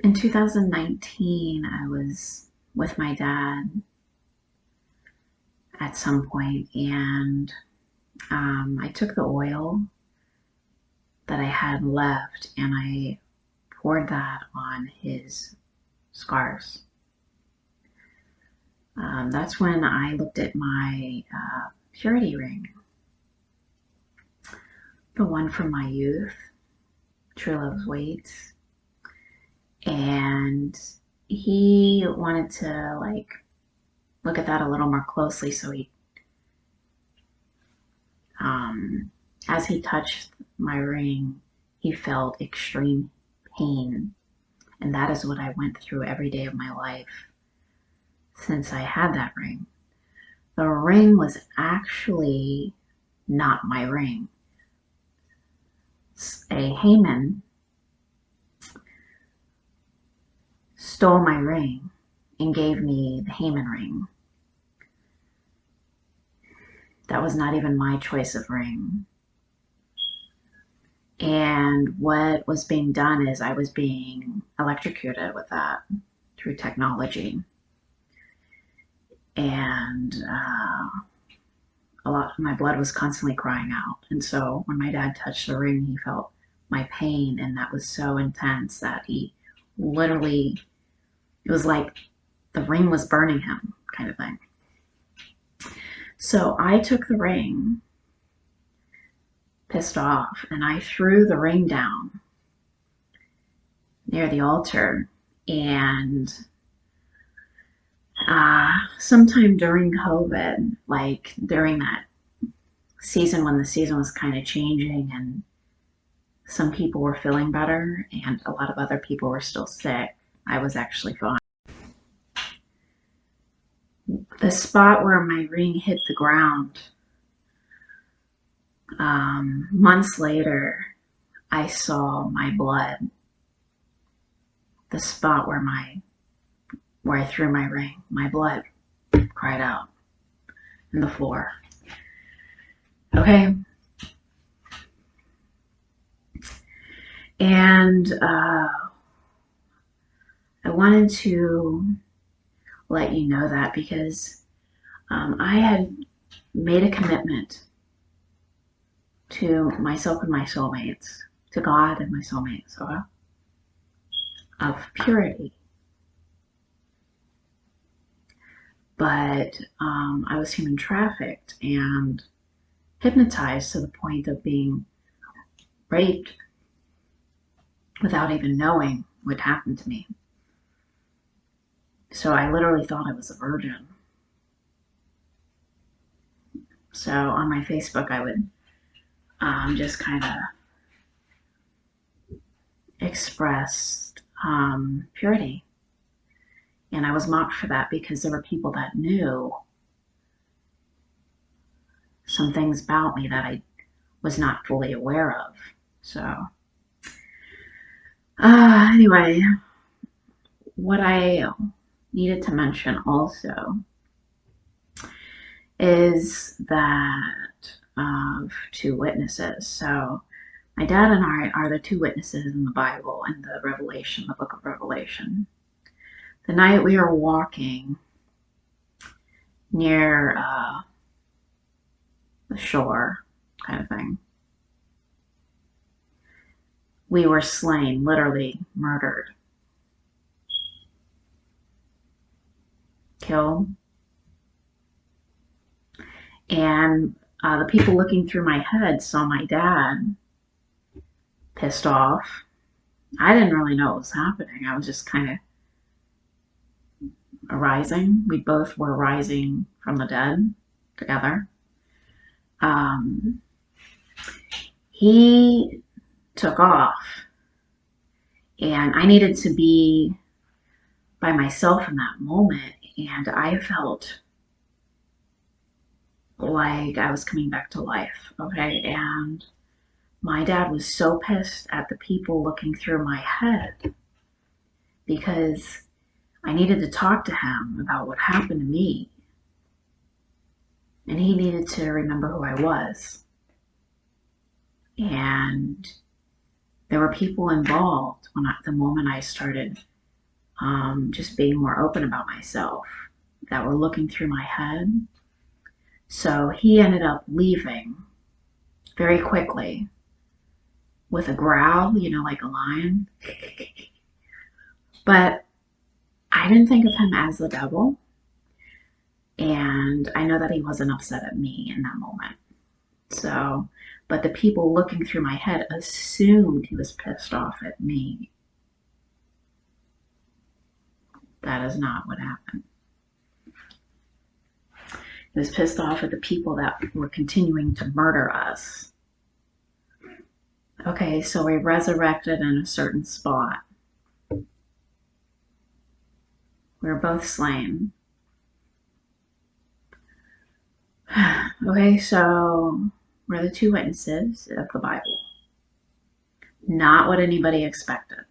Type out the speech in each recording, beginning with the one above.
In 2019, I was with my dad at some point, and I took the oil that I had left and I poured that on his scars. That's when I looked at my purity ring, the one from my youth, True Love's Waits, and he wanted to look at that a little more closely. So um, as he touched my ring, he felt extreme pain, and that is what I went through every day of my life since I had that ring. The ring was actually not my ring. A Haman stole my ring and gave me the Haman ring. That was not even my choice of ring. And what was being done is I was being electrocuted with that through technology. And a lot of my blood was constantly crying out. And so when my dad touched the ring, he felt my pain, and that was so intense that he literally, it was like the ring was burning him, kind of thing. So I took the ring, pissed off, and I threw the ring down near the altar. And sometime during COVID, like during that season when the season was kind of changing and some people were feeling better and a lot of other people were still sick, I was actually fine. The spot where my ring hit the ground, months later, I saw my blood, the spot where I threw my ring, my blood cried out in the floor. Okay. And I wanted to let you know that because I had made a commitment to myself and my soulmates, to God and my soulmates, of purity. But I was human trafficked and hypnotized to the point of being raped without even knowing what happened to me. So I literally thought I was a virgin. So on my Facebook, I would just kind of express purity. And I was mocked for that because there were people that knew some things about me that I was not fully aware of. So anyway, what I needed to mention also is that of two witnesses. So my dad and I are the two witnesses in the Bible and the Revelation, the book of Revelation. The night we were walking near the shore, kind of thing, we were slain, literally murdered, killed. And the people looking through my head saw my dad pissed off. I didn't really know what was happening. I was just kind of arising. We both were rising from the dead together. He took off, and I needed to be by myself in that moment, and I felt like I was coming back to life, okay? And my dad was so pissed at the people looking through my head because I needed to talk to him about what happened to me. And he needed to remember who I was. And there were people involved the moment I started just being more open about myself, that were looking through my head. So he ended up leaving very quickly with a growl, like a lion. But I didn't think of him as the devil. And I know that he wasn't upset at me in that moment. So, but the people looking through my head assumed he was pissed off at me. That is not what happened. He was pissed off at the people that were continuing to murder us. Okay, so we resurrected in a certain spot. We were both slain. Okay, so we're the two witnesses of the Bible. Not what anybody expected.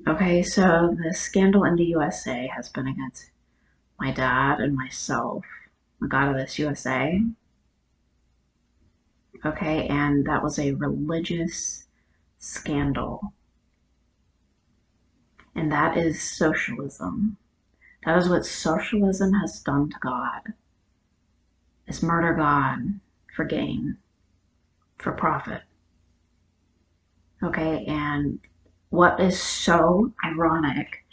Okay, so the scandal in the USA has been against my dad and myself, the God of this USA. Okay, and that was a religious scandal. And that is socialism. That is what socialism has done to God, is murder God for gain, for profit. Okay, and what is so ironic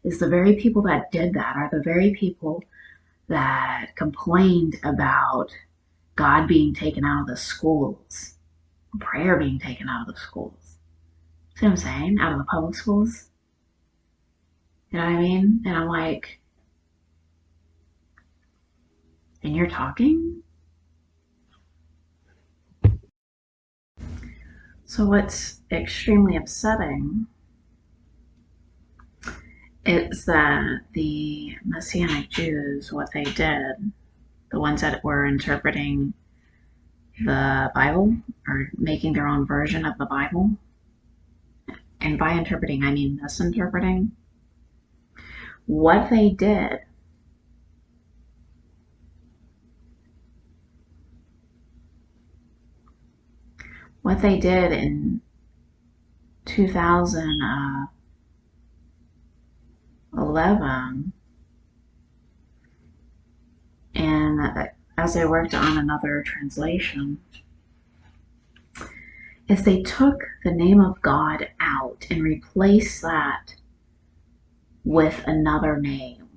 is the very people that did that are the very people that complained about God being taken out of the schools, prayer being taken out of the schools. See what I'm saying? Out of the public schools. You know what I mean? And I'm like, and you're talking? So what's extremely upsetting is that the Messianic Jews, what they did, the ones that were interpreting the Bible or making their own version of the Bible, and by interpreting, I mean misinterpreting, what they did in 2011, and as I worked on another translation, is they took the name of God out and replaced that with another name.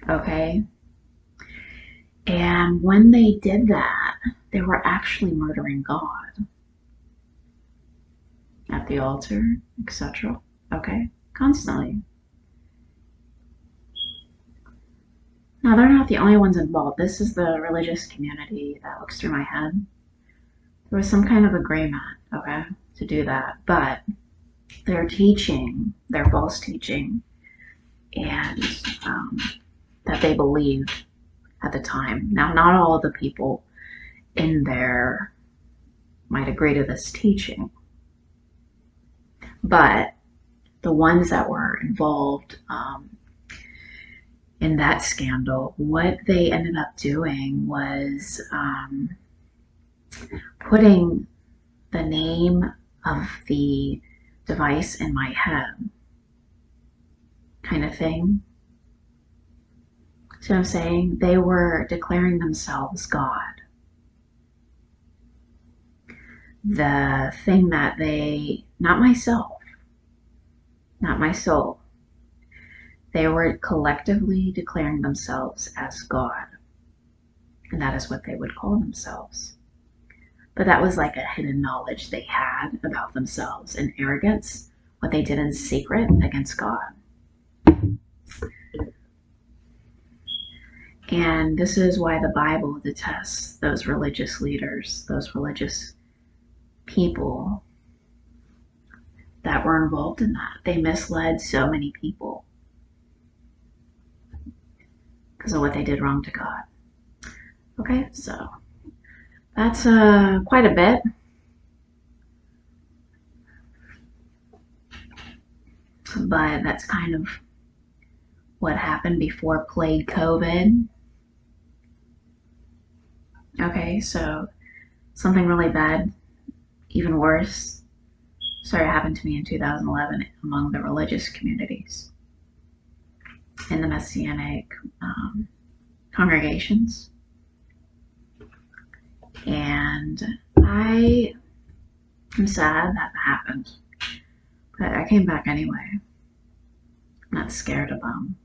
Okay? And when they did that, they were actually murdering God at the altar, etc. Okay? Constantly. Now, they're not the only ones involved. This is the religious community that looks through my head. There was some kind of agreement, okay, to do that. But their teaching, their false teaching, and that they believed at the time. Now, not all of the people in there might agree to this teaching, but the ones that were involved in that scandal, what they ended up doing was putting the name of the device in my head, kind of thing. See what I'm saying? They were declaring themselves God. The thing that they, not myself, not my soul, they were collectively declaring themselves as God. And that is what they would call themselves. But that was like a hidden knowledge they had about themselves and arrogance, what they did in secret against God. And this is why the Bible detests those religious leaders, those religious people that were involved in that. They misled so many people because of what they did wrong to God. Okay, so that's quite a bit. But that's kind of what happened before plague COVID. Okay, so something really bad, even worse, started happening to me in 2011 among the religious communities in the Messianic congregations. And I am sad that happened, but I came back anyway. I'm not scared of them.